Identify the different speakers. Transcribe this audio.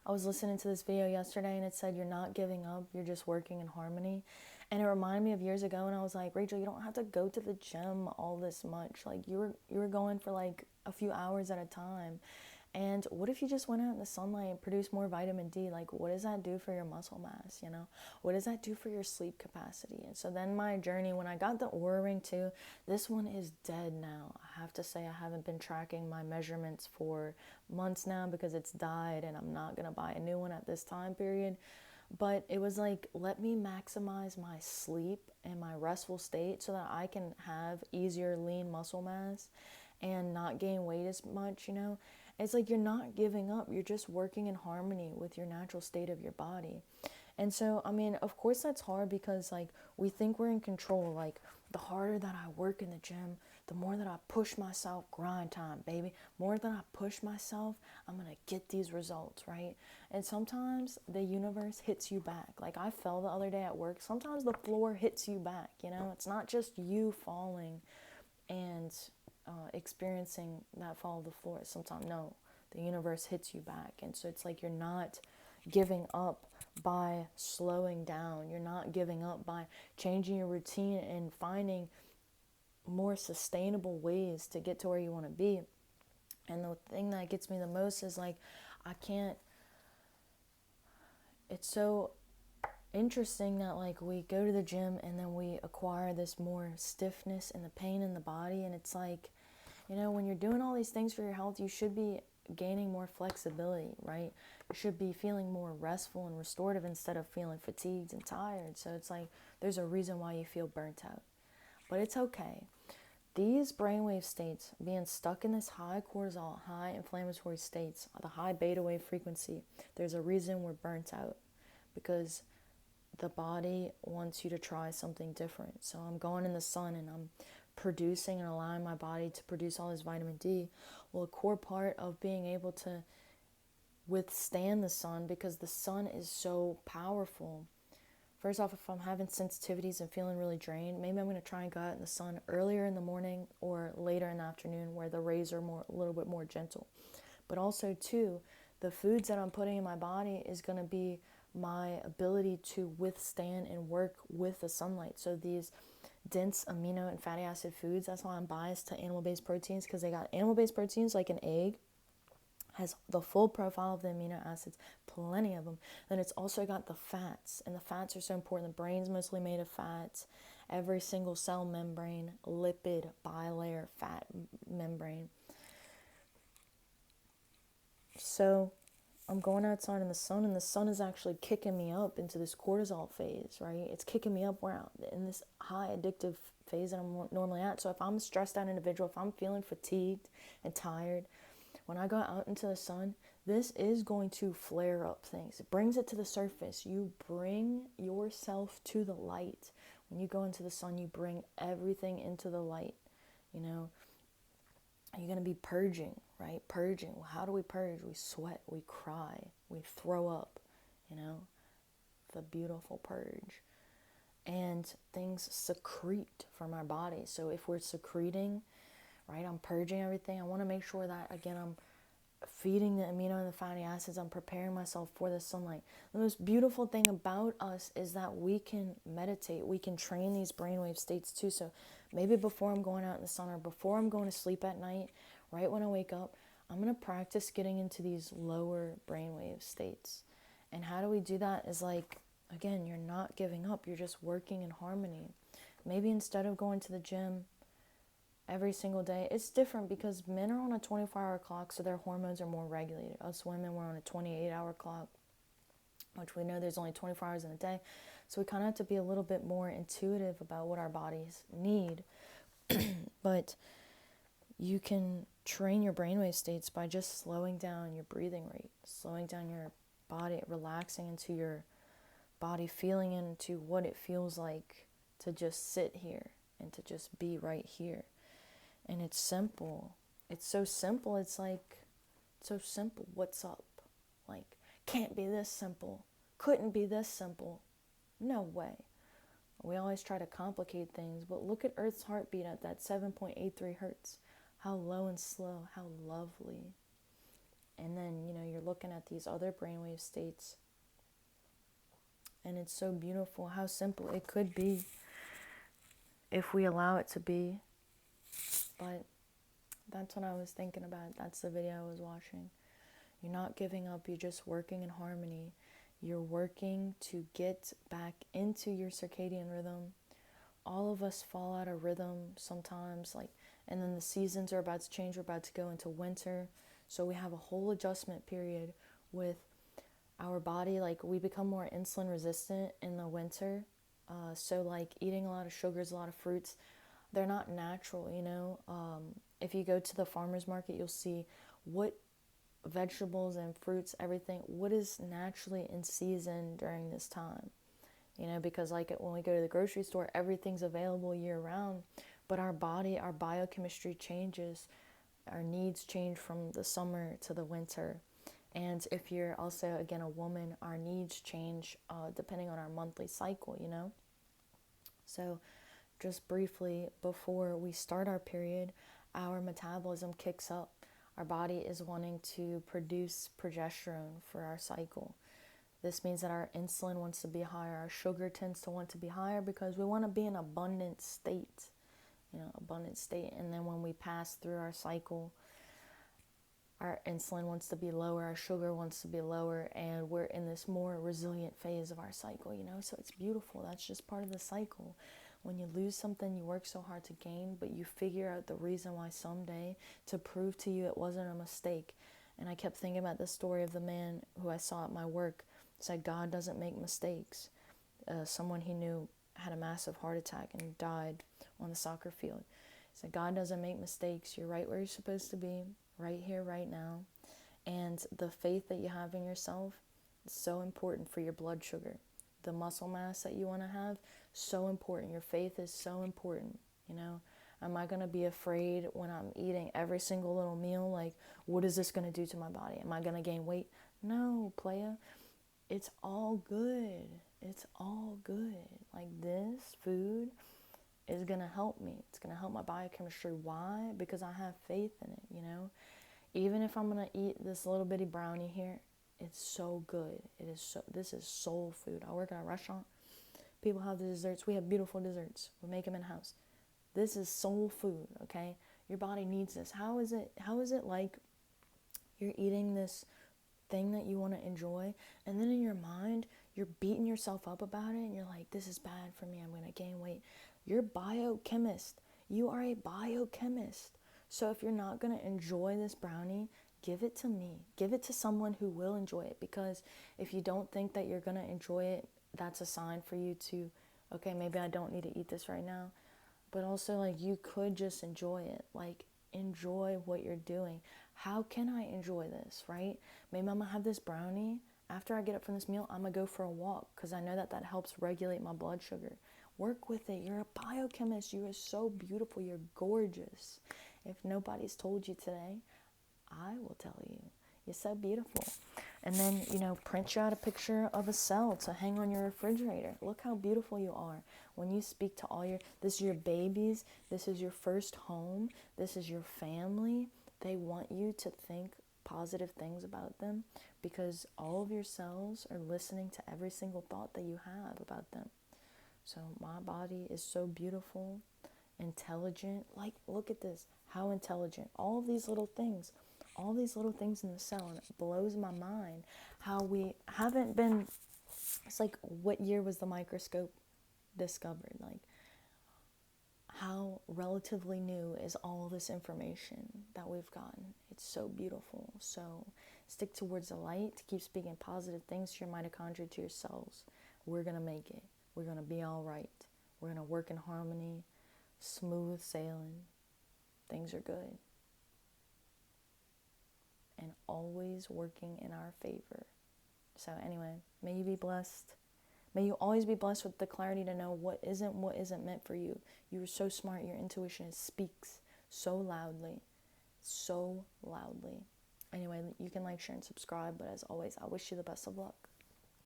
Speaker 1: I was listening to this video yesterday and it said you're not giving up, you're just working in harmony. And it reminded me of years ago, and I was like, Rachel, you don't have to go to the gym all this much. Like you were going for like a few hours at a time. And what if you just went out in the sunlight and produced more vitamin D? Like, what does that do for your muscle mass? You know, what does that do for your sleep capacity? And so then my journey, when I got the Oura Ring too, this one is dead now. I have to say, I haven't been tracking my measurements for months now because it's died, and I'm not gonna buy a new one at this time period. But it was like, let me maximize my sleep and my restful state so that I can have easier lean muscle mass and not gain weight as much, you know? It's like you're not giving up, you're just working in harmony with your natural state of your body. And so, I mean, of course that's hard because like we think we're in control. Like the harder that I work in the gym, the more that I push myself, grind time, baby. More than I push myself, I'm gonna get these results, right? And sometimes the universe hits you back. Like I fell the other day at work. Sometimes the floor hits you back, you know? It's not just you falling and experiencing that fall of the floor. Sometimes, no, the universe hits you back. And so it's like you're not giving up by slowing down. You're not giving up by changing your routine and finding more sustainable ways to get to where you want to be. And the thing that gets me the most is like, I can't, it's so interesting that like we go to the gym and then we acquire this more stiffness and the pain in the body. And it's like, you know, when you're doing all these things for your health, you should be gaining more flexibility, right? You should be feeling more restful and restorative instead of feeling fatigued and tired. So it's like there's a reason why you feel burnt out. But it's okay. These brainwave states, being stuck in this high cortisol, high inflammatory states, the high beta wave frequency, there's a reason we're burnt out because the body wants you to try something different. So I'm going in the sun and I'm producing and allowing my body to produce all this vitamin D. Well, a core part of being able to withstand the sun, because the sun is so powerful. First off, if I'm having sensitivities and feeling really drained, maybe I'm going to try and go out in the sun earlier in the morning or later in the afternoon where the rays are a little bit more gentle. But also, too, the foods that I'm putting in my body is going to be my ability to withstand and work with the sunlight. So these dense amino and fatty acid foods, that's why I'm biased to animal-based proteins, because they got animal-based proteins like an egg, has the full profile of the amino acids, plenty of them. Then it's also got the fats, and the fats are so important. The brain's mostly made of fats. Every single cell membrane, lipid, bilayer, fat membrane. So I'm going outside in the sun, and the sun is actually kicking me up into this cortisol phase, right? It's kicking me up where I'm in this high addictive phase that I'm normally at. So if I'm a stressed out individual, if I'm feeling fatigued and tired, when I go out into the sun, this is going to flare up things. It brings it to the surface. You bring yourself to the light. When you go into the sun, you bring everything into the light. You know, you're going to be purging, right? Purging. Well, how do we purge? We sweat, we cry, we throw up, you know, the beautiful purge. And things secrete from our body. So if we're secreting, right, I'm purging everything. I want to make sure that, again, I'm feeding the amino and the fatty acids. I'm preparing myself for the sunlight. The most beautiful thing about us is that we can meditate. We can train these brainwave states too. So maybe before I'm going out in the sun or before I'm going to sleep at night, right when I wake up, I'm going to practice getting into these lower brainwave states. And how do we do that is like, again, you're not giving up. You're just working in harmony. Maybe instead of going to the gym every single day, it's different because men are on a 24-hour clock, so their hormones are more regulated. Us women, we're on a 28-hour clock, which we know there's only 24 hours in a day. So we kind of have to be a little bit more intuitive about what our bodies need. But you can train your brainwave states by just slowing down your breathing rate, slowing down your body, relaxing into your body, feeling into what it feels like to just sit here and to just be right here. And it's simple. It's so simple. It's like, so simple. What's up? Like, can't be this simple. Couldn't be this simple. No way. We always try to complicate things, but look at Earth's heartbeat at that 7.83 hertz. How low and slow, how lovely. And then, you're looking at these other brainwave states, and it's so beautiful how simple it could be if we allow it to be. But that's what I was thinking about. That's the video I was watching. You're not giving up, you're just working in harmony. You're working to get back into your circadian rhythm. All of us fall out of rhythm sometimes, and then the seasons are about to change. We're about to go into winter. So we have a whole adjustment period with our body. We become more insulin resistant in the winter. So eating a lot of sugars, a lot of fruits, they're not natural, If you go to the farmer's market, you'll see what vegetables and fruits, everything, what is naturally in season during this time. Because when we go to the grocery store, everything's available year round, but our body, our biochemistry changes, our needs change from the summer to the winter. And if you're also, again, a woman, our needs change depending on our monthly cycle, So just briefly, before we start our period, our metabolism kicks up. Our body is wanting to produce progesterone for our cycle. This means that our insulin wants to be higher, our sugar tends to want to be higher because we want to be in abundant state, abundant state. And then when we pass through our cycle, our insulin wants to be lower, our sugar wants to be lower, and we're in this more resilient phase of our cycle, So it's beautiful. That's just part of the cycle. When you lose something you work so hard to gain, but you figure out the reason why someday to prove to you it wasn't a mistake. And I kept thinking about the story of the man who I saw at my work. Said God doesn't make mistakes. Someone he knew had a massive heart attack and died on the soccer field. He said God doesn't make mistakes. You're right where you're supposed to be, right here, right now. And the faith that you have in yourself is so important for your blood sugar. The muscle mass that you want to have, so important. Your faith is so important, Am I going to be afraid when I'm eating every single little meal? What is this going to do to my body? Am I going to gain weight? No, playa. It's all good. It's all good. This food is going to help me. It's going to help my biochemistry. Why? Because I have faith in it, Even if I'm going to eat this little bitty brownie here, it's so good. This is soul food. I work at a restaurant. People have the desserts. We have beautiful desserts. We make them in-house. This is soul food, okay? Your body needs this. How is it like you're eating this thing that you want to enjoy, and then in your mind, you're beating yourself up about it, and you're like, this is bad for me, I'm going to gain weight. You're a biochemist. You are a biochemist. So if you're not going to enjoy this brownie, give it to me. Give it to someone who will enjoy it, because if you don't think that you're going to enjoy it, that's a sign for you to, okay, maybe I don't need to eat this right now. But also, you could just enjoy it. Enjoy what you're doing. How can I enjoy this, right? Maybe I'm going to have this brownie. After I get up from this meal, I'm going to go for a walk because I know that helps regulate my blood sugar. Work with it. You're a biochemist. You are so beautiful. You're gorgeous. If nobody's told you today, I will tell you. You're so beautiful. And then, print you out a picture of a cell to hang on your refrigerator. Look how beautiful you are. When you speak to this is your babies, this is your first home, this is your family. They want you to think positive things about them because all of your cells are listening to every single thought that you have about them. So my body is so beautiful, intelligent. Look at this. How intelligent. All of these little things in the cell, and it blows my mind how we haven't been. It's what year was the microscope discovered? How relatively new is all this information that we've gotten? It's so beautiful. So stick towards the light, keep speaking positive things to your mitochondria, to your cells. We're gonna make it. We're gonna be all right. We're gonna work in harmony, smooth sailing. Things are good. And always working in our favor. So anyway, may you be blessed. May you always be blessed with the clarity to know what isn't meant for you. You are so smart. Your intuition speaks so loudly. So loudly. Anyway, you can share, and subscribe. But as always, I wish you the best of luck.